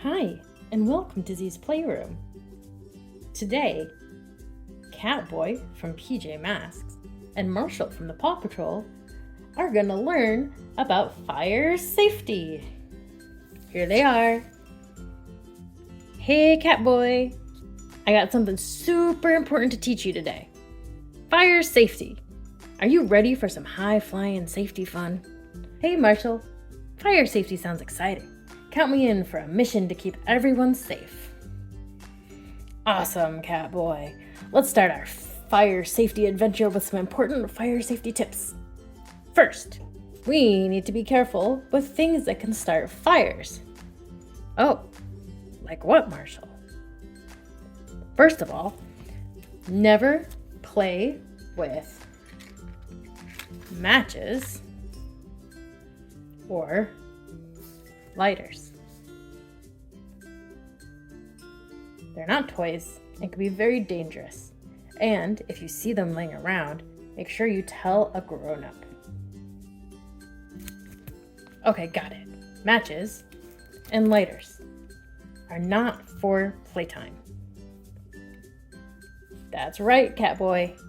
Hi, and welcome to Z's Playroom. Today, Catboy from PJ Masks and Marshall from the Paw Patrol are going to learn about fire safety. Here they are. Hey, Catboy. I got something super important to teach you today. Fire safety. Are you ready for some high-flying safety fun? Hey, Marshall. Fire safety sounds exciting. Count me in for a mission to keep everyone safe. Awesome, Catboy. Let's start our fire safety adventure with some important fire safety tips. First, we need to be careful with things that can start fires. Oh, like what, Marshall? First of all, never play with matches or lighters. They're not toys and can be very dangerous. And if you see them laying around, make sure you tell a grown-up. Okay, got it. Matches and lighters are not for playtime. That's right, Catboy.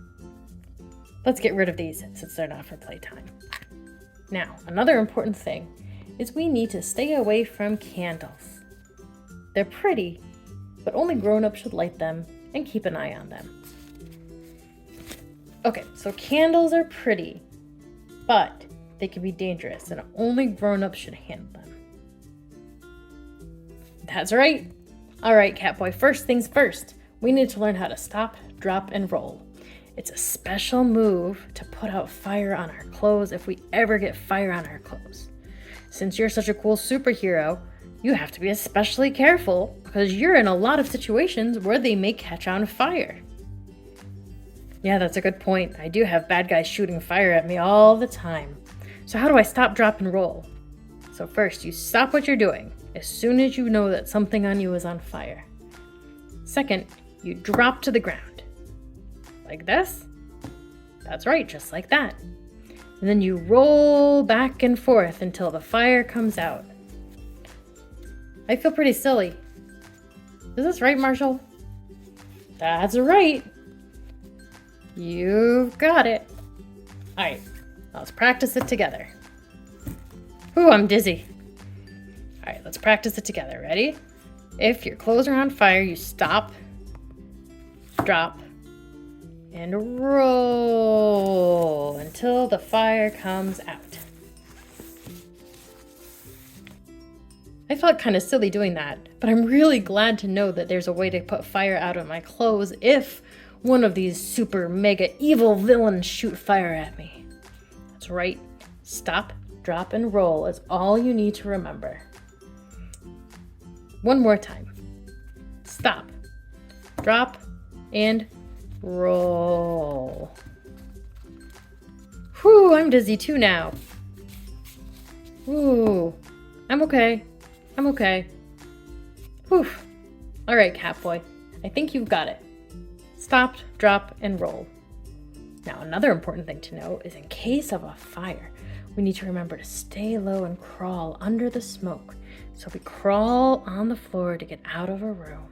Let's get rid of these since they're not for playtime. Now, another important thing is we need to stay away from candles. They're pretty, but only grown-ups should light them and keep an eye on them. Okay, so candles are pretty, but they can be dangerous and only grown-ups should handle them. That's right. All right, Catboy, first things first. We need to learn how to stop, drop, and roll. It's a special move to put out fire on our clothes if we ever get fire on our clothes. Since you're such a cool superhero, you have to be especially careful because you're in a lot of situations where they may catch on fire. Yeah, that's a good point. I do have bad guys shooting fire at me all the time. So how do I stop, drop, and roll? So first, you stop what you're doing as soon as you know that something on you is on fire. Second, you drop to the ground. Like this? That's right, just like that. And then you roll back and forth until the fire comes out. I feel pretty silly. Is this right, Marshall? That's right. You've got it. All right, let's practice it together. Ooh, I'm dizzy. All right, let's practice it together. Ready? If your clothes are on fire, you stop, drop, and roll until the fire comes out. I felt kind of silly doing that, but I'm really glad to know that there's a way to put fire out of my clothes if one of these super mega evil villains shoot fire at me. That's right. Stop, drop, and roll is all you need to remember. One more time. Stop, drop, and roll. Whew, I'm dizzy too now. Ooh, I'm okay. I'm okay. Whew. All right, Catboy. I think you've got it. Stop, drop, and roll. Now, another important thing to know is in case of a fire, we need to remember to stay low and crawl under the smoke. So we crawl on the floor to get out of a room.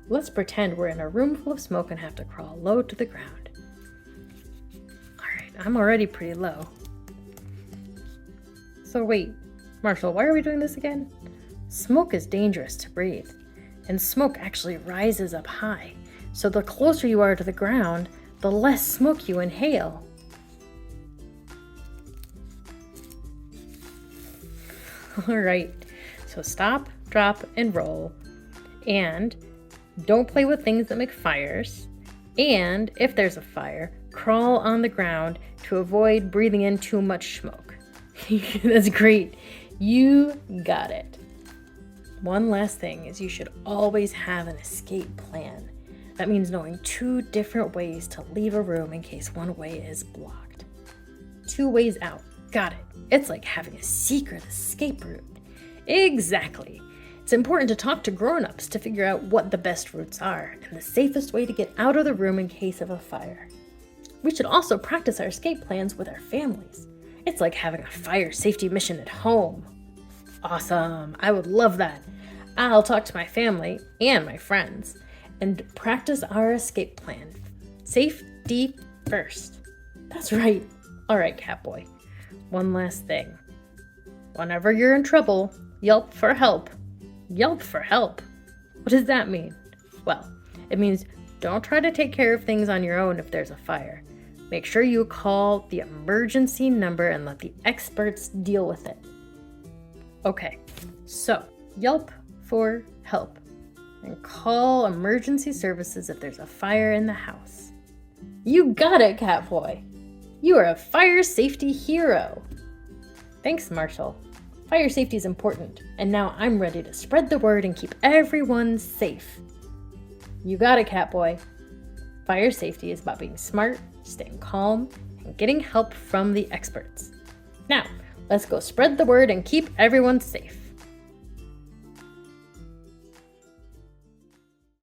Let's pretend we're in a room full of smoke and have to crawl low to the ground. All right, I'm already pretty low. So wait, Marshall, why are we doing this again? Smoke is dangerous to breathe, and smoke actually rises up high. So the closer you are to the ground, the less smoke you inhale. All right, so stop, drop, and roll. And don't play with things that make fires. And if there's a fire, crawl on the ground to avoid breathing in too much smoke. That's great. You got it. One last thing is you should always have an escape plan. That means knowing 2 different ways to leave a room in case one way is blocked. 2 ways out. Got it. It's like having a secret escape route. Exactly. It's important to talk to grown-ups to figure out what the best routes are and the safest way to get out of the room in case of a fire. We should also practice our escape plans with our families. It's like having a fire safety mission at home. Awesome. I would love that. I'll talk to my family and my friends and practice our escape plan. Safety first. That's right. All right, Catboy. One last thing. Whenever you're in trouble, yelp for help. Yelp for help? What does that mean? Well, it means don't try to take care of things on your own if there's a fire. Make sure you call the emergency number and let the experts deal with it. Okay, so yelp for help and call emergency services if there's a fire in the house. You got it, Catboy. You are a fire safety hero. Thanks, Marshall. Fire safety is important, and now I'm ready to spread the word and keep everyone safe. You got it, Catboy. Fire safety is about being smart, staying calm, and getting help from the experts. Now, let's go spread the word and keep everyone safe.